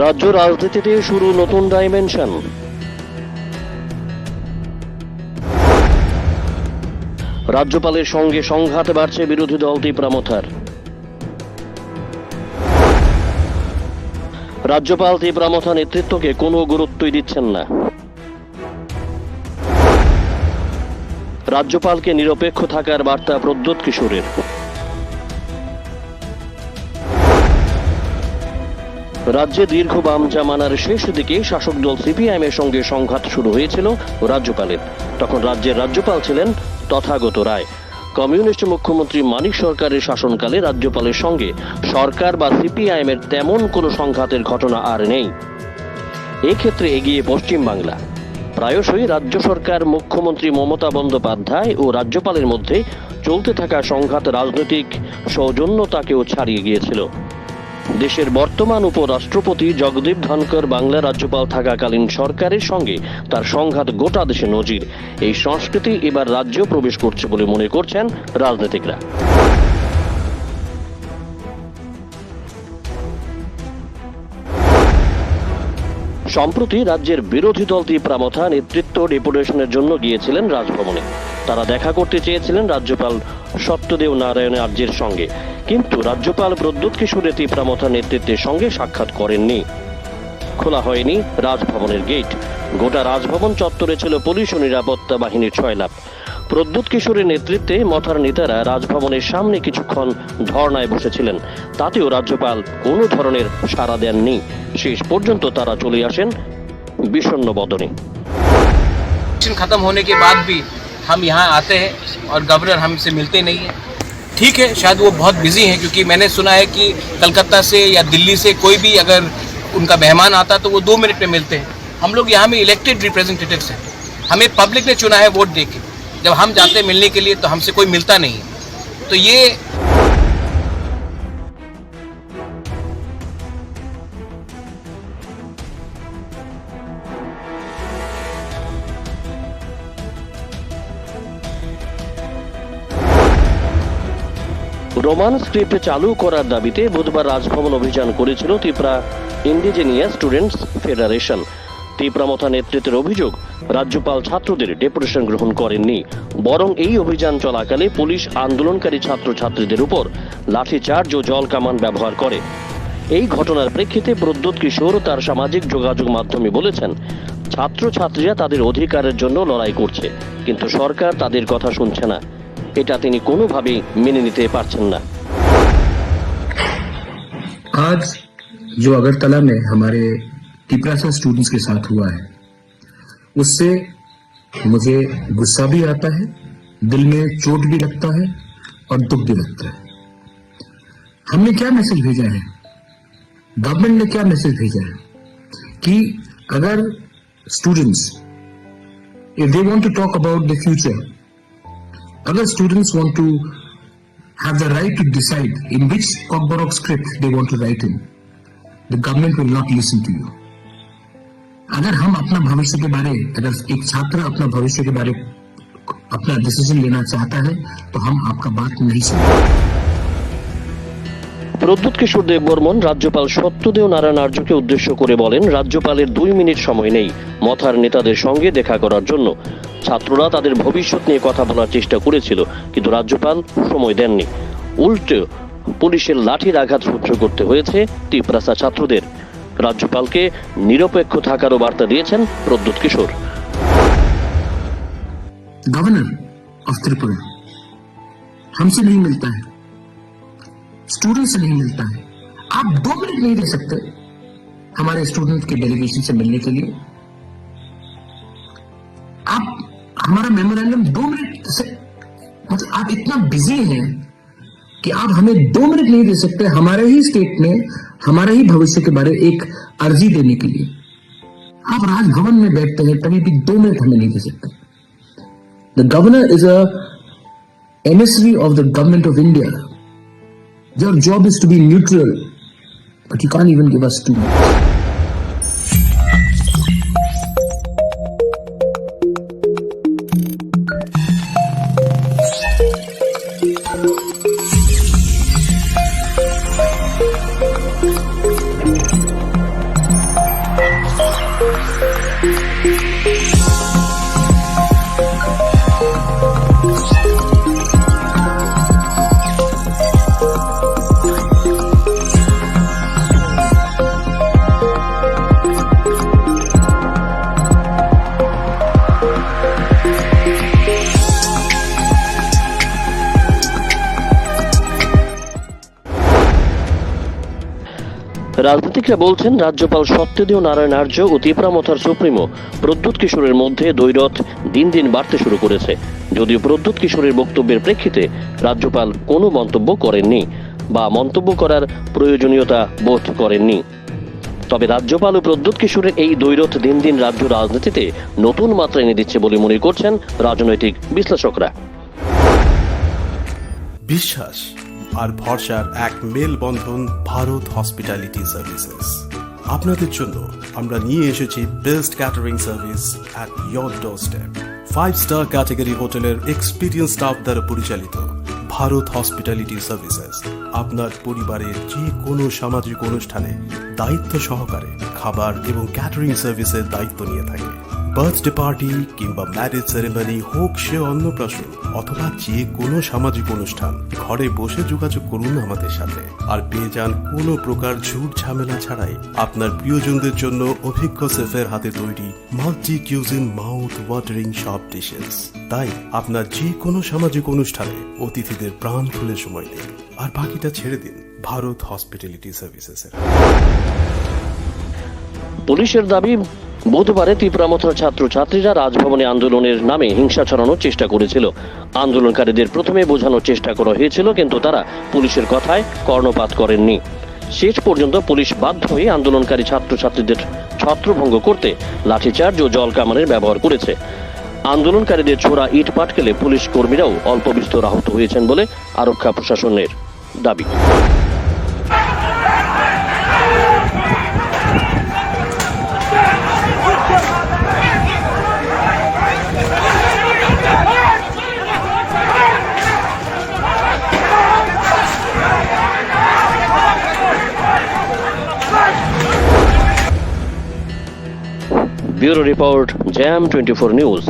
রাজ্য রাজনীতিতে শুরু নতুন ডাইমেনশন। রাজ্যপালের সঙ্গে সংঘাত বাড়ছে বিরোধী দল তীব্রামথার। রাজ্যপাল তীব্রামথা নেতৃত্বকে কোনো গুরুত্বই দিচ্ছেন না। রাজ্যপালকে নিরপেক্ষ থাকার বার্তা প্রদ্যোৎ কিশোরের। রাজ্যে দীর্ঘ বাম জামানার শেষ দিকে শাসক দল সিপিআইএম এর সঙ্গে সংঘাত শুরু হয়েছিল রাজ্যপালের। তখন রাজ্যের রাজ্যপাল ছিলেন তথাগত রায়। কমিউনিস্ট মুখ্যমন্ত্রী মানিক সরকারের শাসনকালে রাজ্যপালের সঙ্গে সরকার বা সিপিআইএম এর তেমন কোনো সংঘাতের ঘটনা আর নেই। এক্ষেত্রে এগিয়ে পশ্চিমবাংলা। প্রায়শই রাজ্য সরকার, মুখ্যমন্ত্রী মমতা বন্দ্যোপাধ্যায় ও রাজ্যপালের মধ্যে চলতে থাকা সংঘাত রাজনৈতিক সৌজন্যতাকেও ছাড়িয়ে গিয়েছিল। দেশের বর্তমান উপরাষ্ট্রপতি জগদীপ ধনকর বাংলা রাজ্যপাল থাকাকালীন সরকারের সঙ্গে তার সংঘাত গোটা দেশে নজির। এই সংস্কৃতি এবার রাজ্য প্রবেশ করছে বলে মনে করছেন রাজনীতিকরা। সম্প্রতি রাজ্যের বিরোধী দল তীব্রামথা নেতৃত্ব ডেপুটেশনের জন্য গিয়েছিলেন রাজভবনে। তারা দেখা করতে চেয়েছিলেন রাজ্যপাল সত্যদেব নারায়ণ আর্যের সঙ্গে, কিন্তু রাজ্যপাল প্রদ্যোৎ কিশোরের তীব্রামথার নেতৃত্বের সঙ্গে সাক্ষাৎ করেননি। খোলা হয়নি রাজভবনের গেট। গোটা রাজভবন চত্বরে ছিল পুলিশ ও নিরাপত্তা বাহিনীর ছয়লাপ। প্রদ্যোৎ কিশোরের নেতৃত্বে মথার নেতারা রাজভবনের সামনে কিছুক্ষণ ধর্নায় বসেছিলেন। তাতেও রাজ্যপাল কোনো ধরনের সাড়া দেননি। শেষ পর্যন্ত তারা চলে আসেন বিষণ্ণ বদনে। खत्म होने के बाद भी हम यहाँ आते हैं और गवर्नर हमसे मिलते नहीं हैं। ठीक है, शायद वो बहुत बिजी हैं, क्योंकि मैंने सुना है कि कलकत्ता से या दिल्ली से कोई भी अगर उनका मेहमान आता तो वो 2 मिनट में मिलते हैं। हम लोग यहाँ में इलेक्टेड रिप्रेजेंटेटिव्स हैं, हमें पब्लिक ने चुना है वोट देके। जब हम जाते हैं मिलने के लिए तो हमसे कोई मिलता नहीं है। तो ये রোমান স্ক্রিপ্ট চালু করার দাবিতে বুধবার রাজভবন অভিযান করেছিল ত্রিপুরা ইন্ডিজেনিয়াস স্টুডেন্টস ফেডারেশন। তীব্রামথা নেতৃত্বের অভিযোগ, রাজ্যপাল ছাত্রদের ডেপুটেশন গ্রহণ করেননি, বরং এই অভিযান চলাকালে পুলিশ আন্দোলনকারী ছাত্রছাত্রীদের উপর লাঠিচার্জ ও জল কামান ব্যবহার করে। এই ঘটনার প্রেক্ষিতে প্রদ্যোৎ কিশোর তার সামাজিক যোগাযোগ মাধ্যমে বলেছেন, ছাত্রছাত্রীরা তাদের অধিকারের জন্য লড়াই করছে, কিন্তু সরকার তাদের কথা শুনছে না। এটা তিনি কোনোভাবেই মেনে নিতে পারছেন না। आज जो अगरतला में हमारे टिपरासा स्टूडेंट्स के साथ हुआ है, उससे मुझे गुस्सा भी आता है, दिल में चोट भी लगता है और दुख भी लगता है। हमने क्या मैसेज भेजा है, गवर्नमेंट ने क्या मैसेज भेजा है कि अगर students if they want to talk about the future, अगर students want to have the right to decide in which Cockburrock script they want to write in, the government will not listen to you. अगर हम अपना भविष्य के बारे, अगर एक छात्र अपना भविष्य के बारे अपना डिसीजन लेना चाहता है तो हम आपका बात नहीं सुनेंगे। প্রদ্যোৎ কিশোর দেববর্মন রাজ্যপাল সত্যদেব নারায়ণ আর্যকে উদ্দেশ্য করে বলেন, রাজ্যপালের 2 মিনিট সময় নেই মথার নেতাদের সঙ্গে দেখা করার জন্য। ছাত্ররা তাদের ভবিষ্যৎ নিয়ে কথা বলার চেষ্টা করেছিল, কিন্তু রাজ্যপাল সময় দেননি। উল্টো পুলিশের লাঠির আঘাত সহ্য করতে হয়েছে টিপরাসা ছাত্রদের। রাজ্যপালকে নিরপেক্ষ থাকারও বার্তা দিয়েছেন প্রদ্যোৎ কিশোর। गवर्नर ऑफ त्रिपुरा हमसे नहीं मिलता है, स्टूडेंट से नहीं मिलता है। आप 2 मिनट नहीं दे सकते हमारे स्टूडेंट के डेलीगेशन से मिलने के लिए? आप हमारा मेमोरेंडम 2 मिनट से, मतलब आप इतना बिजी हैं कि आप हमें 2 मिनट नहीं दे सकते हमारे ही स्टेट में हमारे ही भविष्य के बारे एक अर्जी देने के लिए। आप राजभवन में बैठते हैं, तभी भी 2 मिनट हमें नहीं दे सकते। The governor is a emissary of the government of India. Your job is to be neutral, but you can't even give us 2 minutes. রাজনীতিকরা বলছেন রাজ্যপাল সত্যদেও নারায়ণ আর্য ও তীব্রামথার সুপ্রিমো প্রদ্যুৎ কিশোরের মধ্যে দ্বৈরথ দিন দিন বাড়তে শুরু করেছে। যদিও প্রদ্যুৎ কিশোরের বক্তব্যের প্রেক্ষিতে রাজ্যপাল কোনো মন্তব্য করেননি বা মন্তব্য করার প্রয়োজনীয়তা বোধ করেননি। তবে রাজ্যপাল ও প্রদ্যুৎ কিশোরের এই দ্বৈরথ দিন দিন রাজ্য রাজনীতিতে নতুন মাত্রা এনে দিচ্ছে বলে মনে করছেন রাজনৈতিক বিশ্লেষকরা। বিশ্বাস আর ভরসার এক মেলবন্ধন ভারত হসপিটালিটি সার্ভিসেস। আপনাদের জন্য আমরা নিয়ে এসেছি best catering service at your doorstep. Five star category হোটেলের এক্সপিরিয়েন্স স্টাফ দ্বারা পরিচালিত ভারত হসপিটালিটি সার্ভিসেস আপনার পরিবারের যে কোনো সামাজিক অনুষ্ঠানে দায়িত্ব সহকারে খাবার এবং ক্যাটারিং সার্ভিসের দায়িত্ব নিয়ে থাকে। বার্থডে পার্টি কিংবা ম্যারেজ সেরেমনি হোক সে অন্নপ্রাশন অথবা যে কোনো সামাজিক অনুষ্ঠান, ঘরে বসে যোগাযোগ করুন আমাদের সাথে আর পেয়ে যান কোনো প্রকার ঝুট ঝামেলা ছাড়াই আপনার প্রিয়জনদের জন্য অভিজ্ঞ শেফের হাতে তৈরি মাল্টি কিউজিন মাউথ ওয়াটারিং সব ডিশেস। তাই আপনার যে কোনো সামাজিক অনুষ্ঠানে অতিথিদের প্রাণ খুলে সময় দিন আর বাকিটা ছেড়ে দিন ভারত হসপিটালিটি সার্ভিসেসের। পুলিশের দাবি, বুধবারে তীব্রামথার ছাত্রছাত্রীরা রাজভবনে আন্দোলনের নামে হিংসা ছড়ানোর চেষ্টা করেছিল। আন্দোলনকারীদের প্রথমে বোঝানোর চেষ্টা করা হয়েছিল, কিন্তু তারা পুলিশের কথায় কর্ণপাত করেননি। শেষ পর্যন্ত পুলিশ বাধ্য হয়ে আন্দোলনকারী ছাত্রছাত্রীদের ছত্রভঙ্গ করতে লাঠিচার্জ ও জল কামানের ব্যবহার করেছে। আন্দোলনকারীদের ছোড়া ইট পাটকেলে পুলিশ কর্মীরাও অল্প বিস্তর আহত হয়েছেন বলে আরক্ষা প্রশাসনের দাবি। Bureau report, jam 24 news.